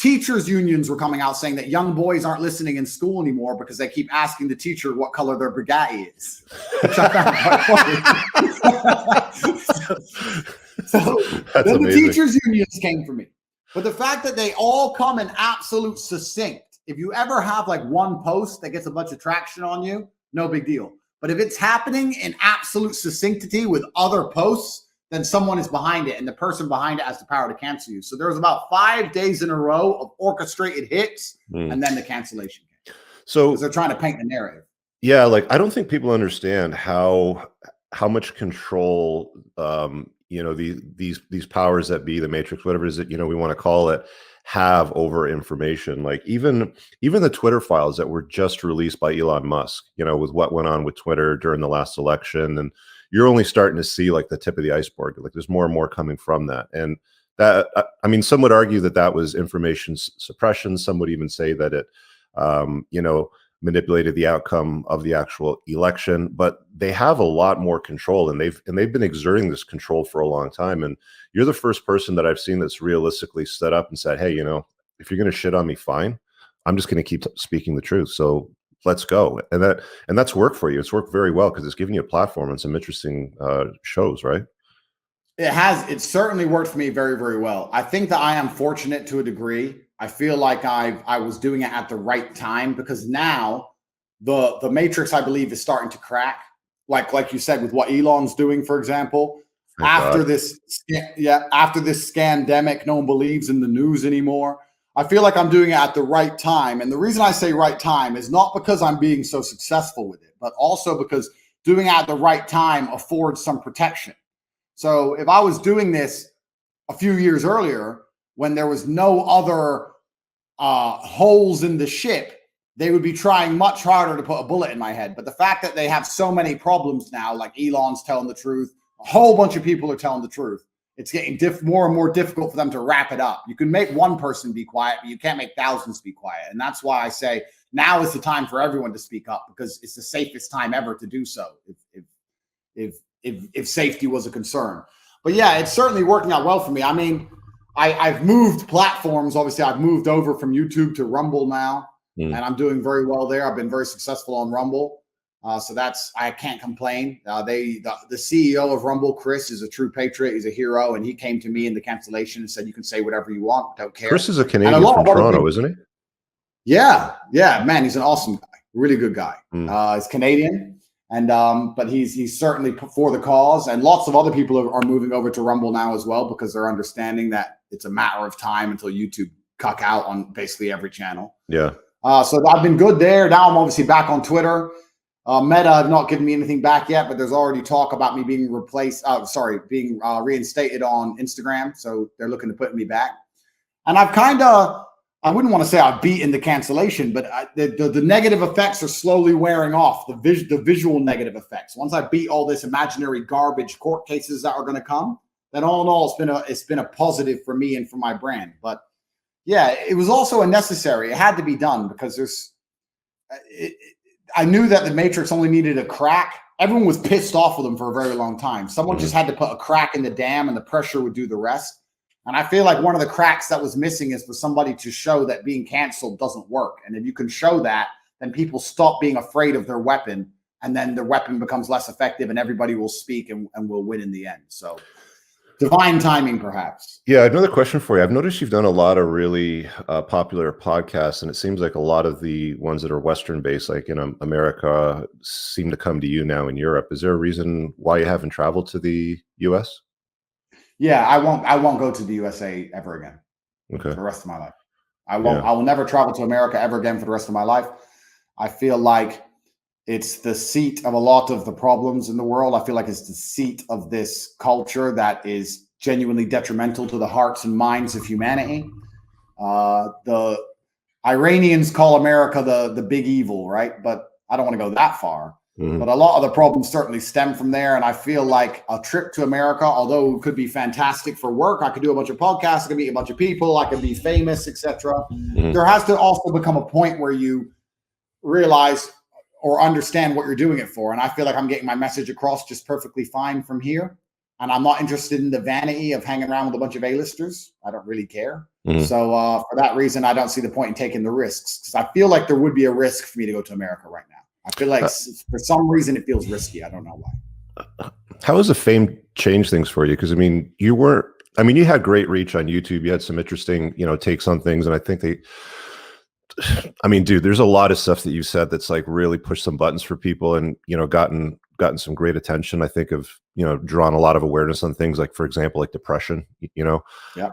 teachers unions were coming out saying that young boys aren't listening in school anymore because they keep asking the teacher what color their Bugatti is, which I found quite funny. so That's then amazing. the teachers unions came for me. But the fact that they all come in absolute succinct, if you ever have like one post that gets a bunch of traction on you, no big deal. But if it's happening in absolute succinctity with other posts, then someone is behind it, and the person behind it has the power to cancel you. So there was about 5 days in a row of orchestrated hits, and then the cancellation came. So because they're trying to paint the narrative. Yeah, like I don't think people understand how much control these powers that be, the matrix, whatever it is that we want to call it, have over information. Like even the Twitter files that were just released by Elon Musk, with what went on with Twitter during the last election, and you're only starting to see like the tip of the iceberg. Like there's more and more coming from that. And that, I mean, some would argue that that was information suppression. Some would even say that it, manipulated the outcome of the actual election. But they have a lot more control, and they've been exerting this control for a long time. And you're the first person that I've seen that's realistically stood up and said, hey, if you're going to shit on me, fine. I'm just going to keep speaking the truth. So let's go. And that's worked for you. It's worked very well because it's giving you a platform and some interesting shows, right? It certainly worked for me very, very well. I think that I am fortunate to a degree. I feel like I was doing it at the right time, because now the matrix, I believe, is starting to crack. Like you said, with what Elon's doing, for example. After this scandemic, no one believes in the news anymore. I feel like I'm doing it at the right time. And the reason I say right time is not because I'm being so successful with it, but also because doing it at the right time affords some protection. So if I was doing this a few years earlier, when there was no other holes in the ship, they would be trying much harder to put a bullet in my head. But the fact that they have so many problems now, like Elon's telling the truth, a whole bunch of people are telling the truth. It's getting more and more difficult for them to wrap it up. You can make one person be quiet, but you can't make thousands be quiet. And that's why I say now is the time for everyone to speak up, because it's the safest time ever to do so, if safety was a concern. But yeah, it's certainly working out well for me. I mean, I've moved platforms. Obviously, I've moved over from YouTube to Rumble now, and I'm doing very well there. I've been very successful on Rumble. So I can't complain. The CEO of Rumble, Chris, is a true patriot. He's a hero. And he came to me in the cancellation and said, you can say whatever you want. Don't care. Chris is a Canadian from Toronto, isn't he? Yeah. Yeah, man, he's an awesome guy. Really good guy. He's Canadian. And but he's certainly for the cause. And lots of other people are moving over to Rumble now as well, because they're understanding that it's a matter of time until YouTube cuck out on basically every channel. Yeah. So I've been good there. Now I'm obviously back on Twitter. Meta have not given me anything back yet, but there's already talk about me being being reinstated on Instagram. So they're looking to put me back. And I wouldn't want to say I've beaten the cancellation, but the negative effects are slowly wearing off, the visual negative effects. Once I beat all this imaginary garbage court cases that are going to come, then all in all, it's been a positive for me and for my brand. But yeah, it was also unnecessary. It had to be done because I knew that the matrix only needed a crack. Everyone was pissed off with them for a very long time. Someone just had to put a crack in the dam, and the pressure would do the rest. And I feel like one of the cracks that was missing is for somebody to show that being canceled doesn't work. And if you can show that, then people stop being afraid of their weapon, and then their weapon becomes less effective, and everybody will speak and will win in the end. So divine timing, perhaps. Yeah, another question for you. I've noticed you've done a lot of really popular podcasts, and it seems like a lot of the ones that are Western-based, like in America, seem to come to you now in Europe. Is there a reason why you haven't traveled to the U.S.? Yeah, I won't go to the USA ever again. Okay. For the rest of my life. I will never travel to America ever again for the rest of my life. I feel like it's the seat of a lot of the problems in the world. I feel like it's the seat of this culture that is genuinely detrimental to the hearts and minds of humanity. The Iranians call America the big evil, right? But I don't want to go that far. But a lot of the problems certainly stem from there. And I feel like a trip to America, although it could be fantastic for work, I could do a bunch of podcasts, I could meet a bunch of people, I could be famous, etc. There has to also become a point where you realize or understand what you're doing it for. And I feel like I'm getting my message across just perfectly fine from here. And I'm not interested in the vanity of hanging around with a bunch of A-listers. I don't really care. Mhm. So for that reason, I don't see the point in taking the risks, because I feel like there would be a risk for me to go to America right now. I feel like Uh, for some reason it feels risky. I don't know why. How has the fame changed things for you? Because I mean, you weren't. I mean, you had great reach on YouTube. You had some interesting, takes on things, and I think they. I mean, dude, there's a lot of stuff that you said that's like really pushed some buttons for people, and gotten some great attention. I think of drawn a lot of awareness on things like, for example, like depression. Yeah.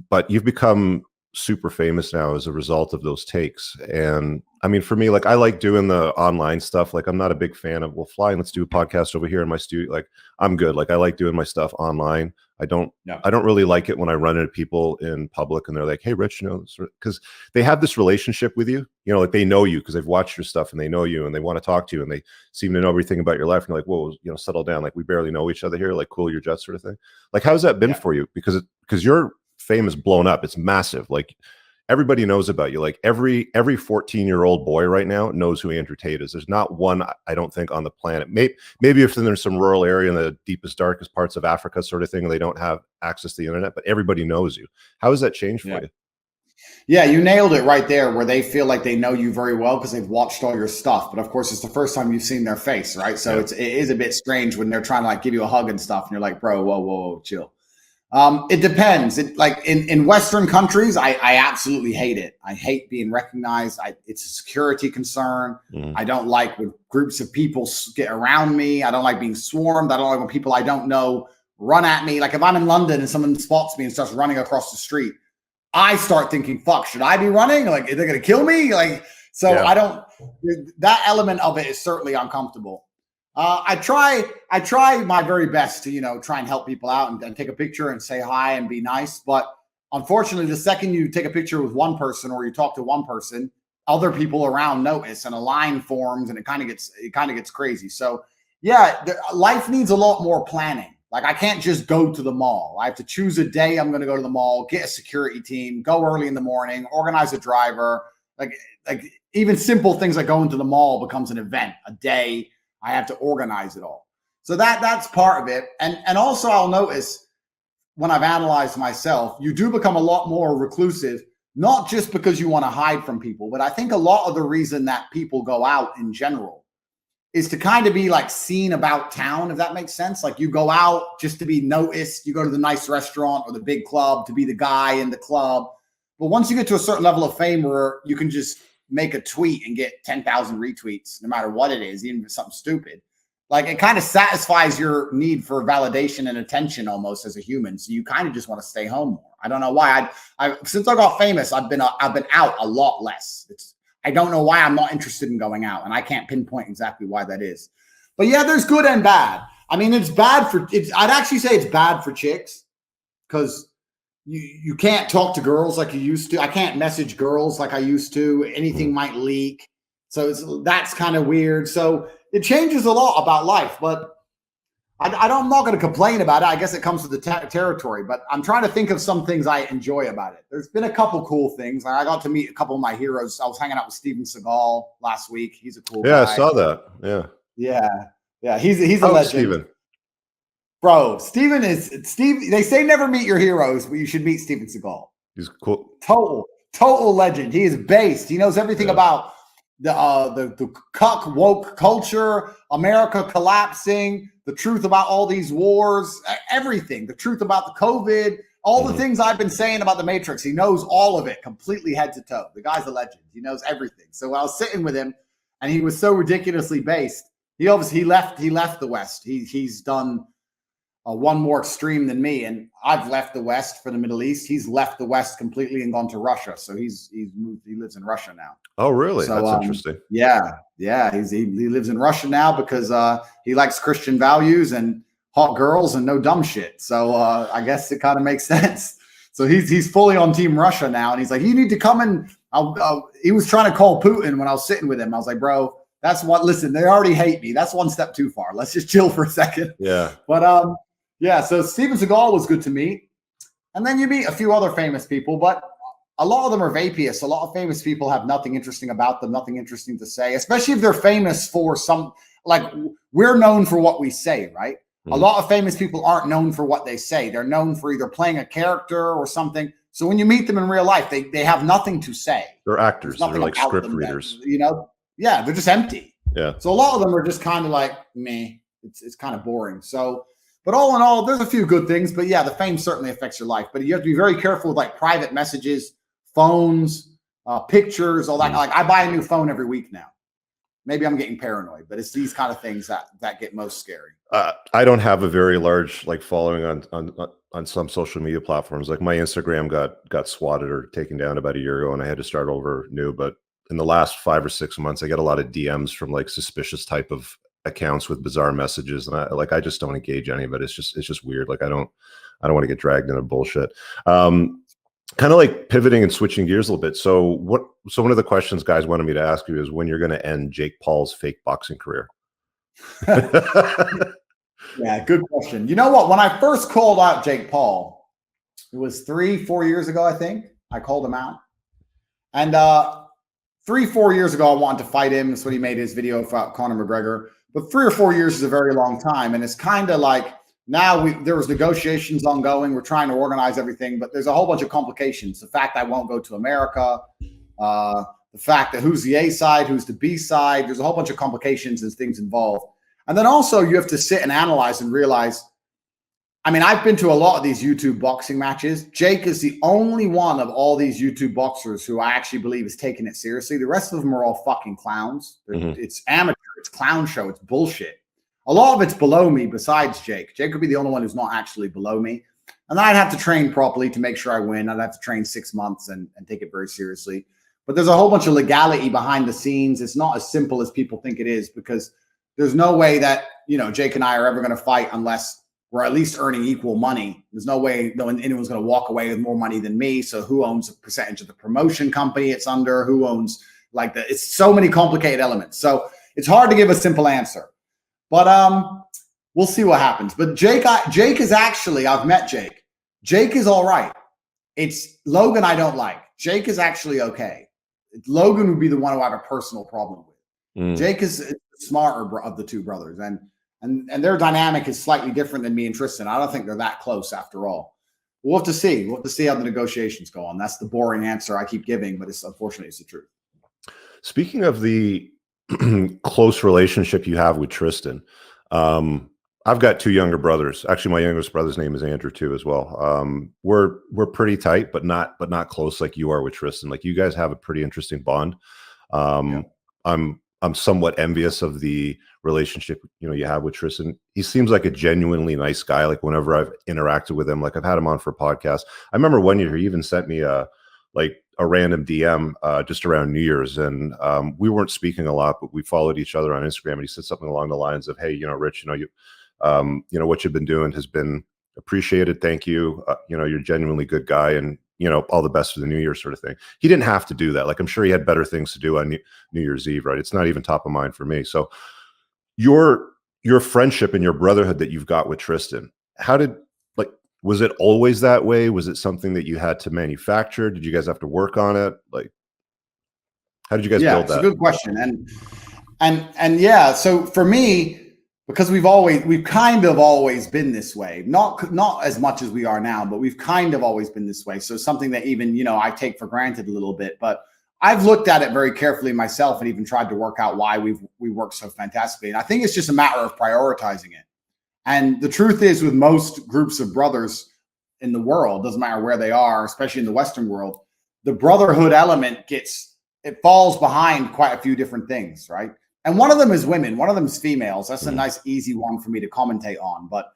But you've become super famous now as a result of those takes. And I mean, for me, like I like doing the online stuff. Like I'm not a big fan of, well, fly and let's do a podcast over here in my studio. Like I'm good. Like I like doing my stuff online. I don't Yeah. I don't really like it when I run into people in public and they're like, hey, Rich, because they have this relationship with you, like they know you because they've watched your stuff and they know you and they want to talk to you and they seem to know everything about your life. And you're like, whoa, settle down. Like we barely know each other here. Like cool your jets sort of thing. Like how's that been for you? Because your fame is blown up. It's massive. Like everybody knows about you. Like every 14-year-old boy right now knows who Andrew Tate is. There's not one, I don't think, on the planet. Maybe if there's some rural area in the deepest, darkest parts of Africa sort of thing, and they don't have access to the internet, but everybody knows you. How has that changed for you? Yeah, you nailed it right there, where they feel like they know you very well because they've watched all your stuff. But of course, it's the first time you've seen their face, right? So it is a bit strange when they're trying to like give you a hug and stuff, and you're like, bro, whoa, chill. It depends. Like in Western countries, I absolutely hate it. I hate being recognized. It's a security concern. I don't like when groups of people get around me. I don't like being swarmed. I don't like when people I don't know run at me. Like if I'm in London and someone spots me and starts running across the street, I start thinking, fuck, should I be running? Like, are they going to kill me? Like, so I don't, that element of it is certainly uncomfortable. I try my very best to, try and help people out and take a picture and say hi and be nice. But unfortunately, the second you take a picture with one person or you talk to one person, other people around notice and a line forms and it kind of gets crazy. So yeah, life needs a lot more planning. Like I can't just go to the mall. I have to choose a day I'm going to go to the mall, get a security team, go early in the morning, organize a driver. Like even simple things like going to the mall becomes an event, a day. I have to organize it all. So that's part of it. And also I'll notice when I've analyzed myself, you do become a lot more reclusive, not just because you want to hide from people, but I think a lot of the reason that people go out in general is to kind of be like seen about town, if that makes sense. Like you go out just to be noticed. You go to the nice restaurant or the big club to be the guy in the club. But once you get to a certain level of fame where you can just make a tweet and get 10,000 retweets, no matter what it is, even if it's something stupid, like it kind of satisfies your need for validation and attention almost as a human. So you kind of just want to stay home more. I don't know why. I since I got famous, I've been out a lot less. I don't know why I'm not interested in going out, and I can't pinpoint exactly why that is. But yeah, there's good and bad. I mean, I'd actually say it's bad for chicks because you can't talk to girls like you used to. I can't message girls like I used to. Anything might leak. So that's kind of weird. So it changes a lot about life, but I'm not going to complain about it. I guess it comes with the territory, but I'm trying to think of some things I enjoy about it. There's been a couple cool things. I got to meet a couple of my heroes. I was hanging out with Steven Seagal last week. He's a cool guy. Yeah, I saw that. Yeah. He's a legend. Steven. Bro, Steven. They say never meet your heroes, but you should meet Steven Seagal. He's cool. Total legend. He is based. He knows everything about the cuck woke culture, America collapsing, the truth about all these wars, everything, the truth about the COVID, all the things I've been saying about the Matrix. He knows all of it completely head to toe. The guy's a legend. He knows everything. So I was sitting with him and he was so ridiculously based. He left the West. He's done one more extreme than me, and I've left the West for the Middle East. He's left the West completely and gone to Russia. So he's moved. He lives in Russia now. Oh, really? So, that's interesting. Yeah. He lives in Russia now because he likes Christian values and hot girls and no dumb shit. So I guess it kind of makes sense. So he's fully on Team Russia now, and he's like, you need to come and. He was trying to call Putin when I was sitting with him. I was like, bro, listen, they already hate me. That's one step too far. Let's just chill for a second. Yeah. But yeah, so Steven Seagal was good to meet. And then you meet a few other famous people, but a lot of them are vapeists. A lot of famous people have nothing interesting about them, nothing interesting to say, especially if they're famous for like we're known for what we say, right? A lot of famous people aren't known for what they say. They're known for either playing a character or something. So when you meet them in real life, they have nothing to say. They're actors. They're like script that, readers. Yeah, they're just empty. Yeah. So a lot of them are just kind of like meh. It's kind of boring. So, but all in all, there's a few good things. But yeah, the fame certainly affects your life. But you have to be very careful with like private messages, phones, pictures, all that. Like I buy a new phone every week now. Maybe I'm getting paranoid, but it's these kind of things that get most scary. I don't have a very large like following on some social media platforms. Like my Instagram got swatted or taken down about a year ago, and I had to start over new. But in the last 5 or 6 months, I get a lot of DMs from like suspicious type of accounts with bizarre messages, and I just don't engage any of it. It's just weird. Like I don't want to get dragged into bullshit. Kind of like pivoting and switching gears a little bit. So one of the questions guys wanted me to ask you is when you're going to end Jake Paul's fake boxing career. Yeah, good question. You know what? When I first called out Jake Paul, it was 3-4 years ago, I think. I called him out. And 3-4 years ago, I wanted to fight him. That's when he made his video about Conor McGregor. But 3 or 4 years is a very long time. And it's kind of like now there was negotiations ongoing. We're trying to organize everything, but there's a whole bunch of complications. The fact I won't go to America, the fact that who's the A side, who's the B side. There's a whole bunch of complications and things involved. And then also you have to sit and analyze and realize, I mean, I've been to a lot of these YouTube boxing matches. Jake is the only one of all these YouTube boxers who I actually believe is taking it seriously. The rest of them are all fucking clowns. It's amateur. It's clown show. It's bullshit. A lot of it's below me besides Jake. Jake would be the only one who's not actually below me. And then I'd have to train properly to make sure I win. I'd have to train 6 months and take it very seriously. But there's a whole bunch of legality behind the scenes. It's not as simple as people think it is, because there's no way that, Jake and I are ever going to fight unless we're at least earning equal money. There's no way anyone's going to walk away with more money than me. So who owns a percentage of the promotion company it's under? Who owns it's so many complicated elements. So it's hard to give a simple answer. But we'll see what happens. But Jake is actually, I've met Jake. Jake is all right. It's Logan I don't like. Jake is actually okay. Logan would be the one who I have a personal problem with. Jake is the smarter of the two brothers. And their dynamic is slightly different than me and Tristan. I don't think they're that close after all. We'll have to see. We'll have to see how the negotiations go on. That's the boring answer I keep giving, but unfortunately it's the truth. Speaking of the close relationship you have with Tristan, I've got 2 younger brothers. Actually, my youngest brother's name is Andrew too, as well. We're pretty tight, but not close like you are with Tristan. Like you guys have a pretty interesting bond. I'm somewhat envious of the relationship you have with Tristan. He seems like a genuinely nice guy. Like whenever I've interacted with him, like I've had him on for a podcast. I remember one year he even sent me a random DM just around New Year's, and we weren't speaking a lot, but we followed each other on Instagram. And he said something along the lines of, "Hey, Rich, what you've been doing has been appreciated. Thank you. You're a genuinely good guy, and all the best for the New Year," sort of thing. He didn't have to do that. Like I'm sure he had better things to do on New Year's Eve, right? It's not even top of mind for me. So your friendship and your brotherhood that you've got with Tristan, was it always that way? Was it something that you had to manufacture? Did you guys have to work on it? Like, how did you guys build that? It's a good question. And yeah, so for me, because we've kind of always been this way, not as much as we are now, but we've kind of always been this way. So something that even, I take for granted a little bit, but I've looked at it very carefully myself and even tried to work out why we work so fantastically. And I think it's just a matter of prioritizing it. And the truth is, with most groups of brothers in the world, doesn't matter where they are, especially in the Western world, the brotherhood element falls behind quite a few different things, right? And one of them is women, one of them is females. That's a nice, easy one for me to commentate on. But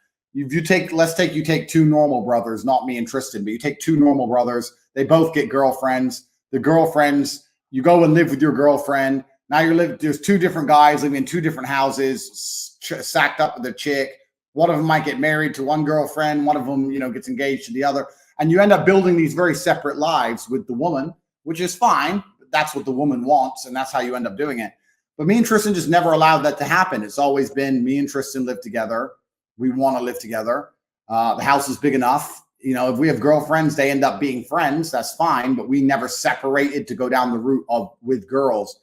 let's take you take 2 normal brothers, not me and Tristan, but you take 2 normal brothers. They both get girlfriends. The girlfriends, you go and live with your girlfriend. Now there's 2 different guys living in 2 different houses, sacked up with a chick. One of them might get married to one girlfriend. One of them, gets engaged to the other. And you end up building these very separate lives with the woman, which is fine. But that's what the woman wants. And that's how you end up doing it. But me and Tristan just never allowed that to happen. It's always been me and Tristan live together. We want to live together. The house is big enough. If we have girlfriends, they end up being friends. That's fine. But we never separated to go down the route with girls.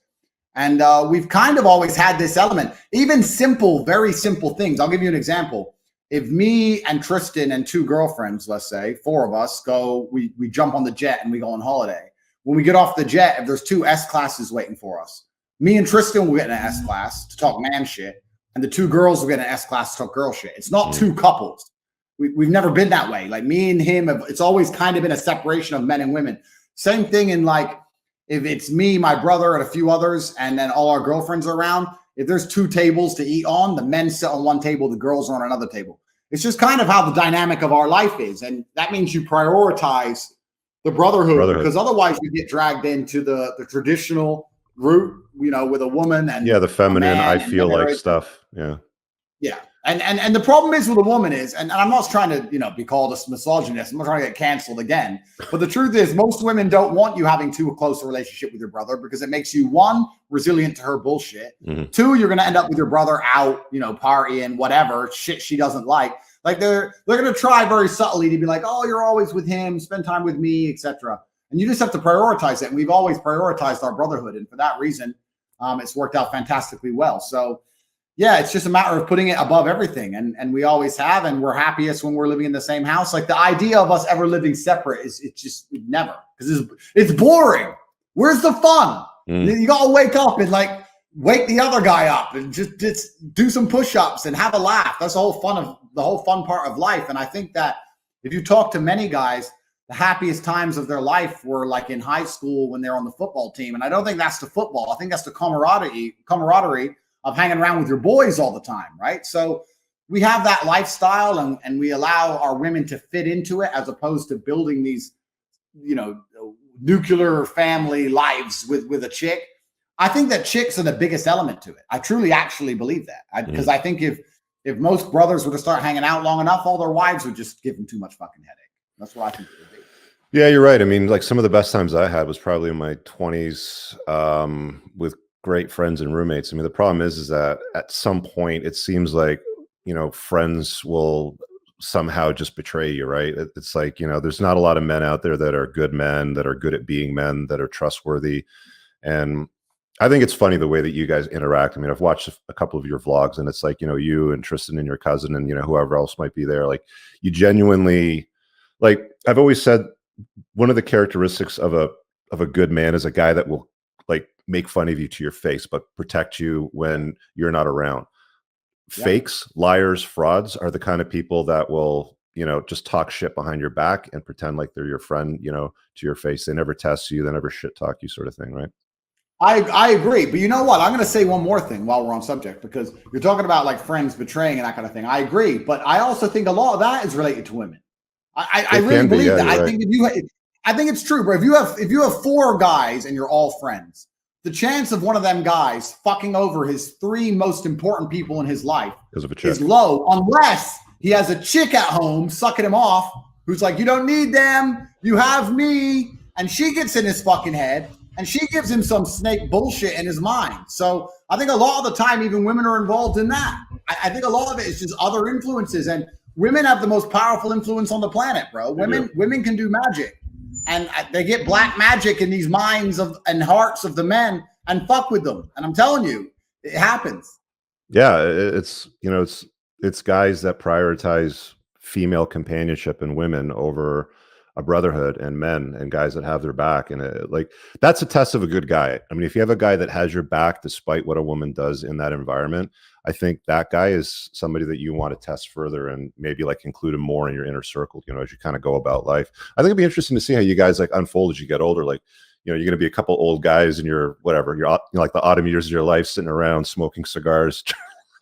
And we've kind of always had this element, even very simple things. I'll give you an example. if me and Tristan and 2 girlfriends, let's say 4 of us go, we jump on the jet and we go on holiday. When we get off the jet, if there's 2 S classes waiting for us, me and Tristan will get in an S class to talk man shit, and the 2 girls will get in an S class to talk girl shit. It's not 2 couples. We've never been that way. Like me and him, it's always kind of been a separation of men and women. Same thing in like, if it's me, my brother, and a few others, and then all our girlfriends are around, if there's 2 tables to eat on, the men sit on one table, the girls are on another table. It's just kind of how the dynamic of our life is. And that means you prioritize the brotherhood. Because otherwise you get dragged into the traditional route, you know, with a woman and the feminine, I feel like stuff. Yeah. Yeah. And the problem is with a woman is, and I'm not trying to, you know, be called a misogynist. I'm not trying to get canceled again. But the truth is, most women don't want you having too close a relationship with your brother because it makes you, 1, resilient to her bullshit. 2, you're going to end up with your brother out, you know, partying, whatever shit she doesn't like. Like they're going to try very subtly to be like, oh, you're always with him, spend time with me, etc. And you just have to prioritize it. And we've always prioritized our brotherhood, and for that reason, it's worked out fantastically well. So. Yeah, it's just a matter of putting it above everything. And we always have, and we're happiest when we're living in the same house. Like the idea of us ever living separate it's just never, because it's boring. Where's the fun? You got to wake up and like wake the other guy up and just do some push-ups and have a laugh. That's the whole fun part of life. And I think that if you talk to many guys, the happiest times of their life were like in high school when they're on the football team. And I don't think that's the football. I think that's the camaraderie of hanging around with your boys all the time, right? So we have that lifestyle and we allow our women to fit into it as opposed to building these, you know, nuclear family lives with a chick. I think that chicks are the biggest element to it. I truly actually believe that. Because I think if most brothers were to start hanging out long enough, all their wives would just give them too much fucking headache. That's what I think it would be. Yeah, you're right. I mean, like some of the best times I had was probably in my 20s with great friends and roommates. I mean, the problem is that at some point it seems like, you know, friends will somehow just betray you, right? It's like, you know, there's not a lot of men out there that are good men, that are good at being men, that are trustworthy. And I think it's funny the way that you guys interact. I mean, I've watched a couple of your vlogs, and it's like, you know, you and Tristan and your cousin and, you know, whoever else might be there, like you genuinely, like I've always said, one of the characteristics of a good man is a guy that will like make fun of you to your face, but protect you when you're not around. Yeah. Fakes, liars, frauds are the kind of people that will, you know, just talk shit behind your back and pretend like they're your friend, you know, to your face. They never test you. They never shit talk you, sort of thing, right? I agree. But you know what? I'm going to say one more thing while we're on subject, because you're talking about like friends betraying and that kind of thing. I agree. But I also think a lot of that is related to women. I really believe that. I think I think it's true, bro. If you have 4 guys and you're all friends, the chance of one of them guys fucking over his 3 most important people in his life is low, unless he has a chick at home sucking him off who's like, you don't need them, you have me. And she gets in his fucking head and she gives him some snake bullshit in his mind. So I think a lot of the time, even women are involved in that. I think a lot of it is just other influences, and women have the most powerful influence on the planet, bro. Women can do magic. And they get black magic in these minds and hearts of the men and fuck with them. And I'm telling you, it happens. Yeah, it's, you know, it's guys that prioritize female companionship and women over a brotherhood, and men and guys that have their back. And like that's a test of a good guy. I mean, if you have a guy that has your back despite what a woman does in that environment, I think that guy is somebody that you want to test further and maybe like include him more in your inner circle, you know, as you kind of go about life. I think it'd be interesting to see how you guys like unfold as you get older. Like, you know, you're going to be a couple old guys in your whatever, you're, you know, like the autumn years of your life, sitting around smoking cigars.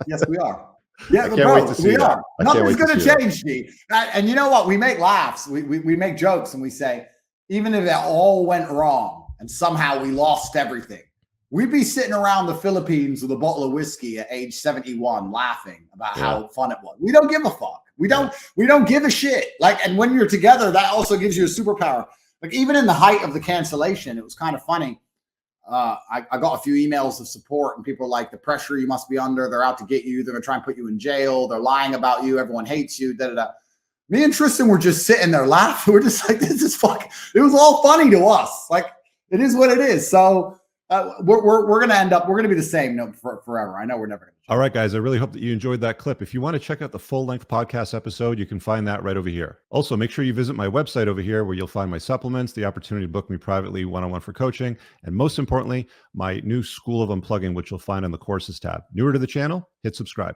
Yes, we are. Yeah, bro, we are. Nothing's going to change, G. And you know what? We make laughs. We make jokes, and we say, even if it all went wrong and somehow we lost everything, we'd be sitting around the Philippines with a bottle of whiskey at age 71 laughing about how fun it was. We don't give a fuck. We don't give a shit. Like, and when you're together, that also gives you a superpower. Like, even in the height of the cancellation, it was kind of funny. I got a few emails of support, and people are like, the pressure you must be under, they're out to get you, they're gonna try and put you in jail, they're lying about you, everyone hates you, Me and Tristan were just sitting there laughing. We're just like, this is fucking, it was all funny to us. Like, it is what it is. So we're gonna end up, we're gonna be the same forever. I know we're never gonna change. All right, guys, I really hope that you enjoyed that clip. If you want to check out the full-length podcast episode, you can find that right over here. Also, make sure you visit my website over here where you'll find my supplements, the opportunity to book me privately one-on-one for coaching, and most importantly, my new School of Unplugging, which you'll find on the courses tab. Newer to the channel, hit subscribe.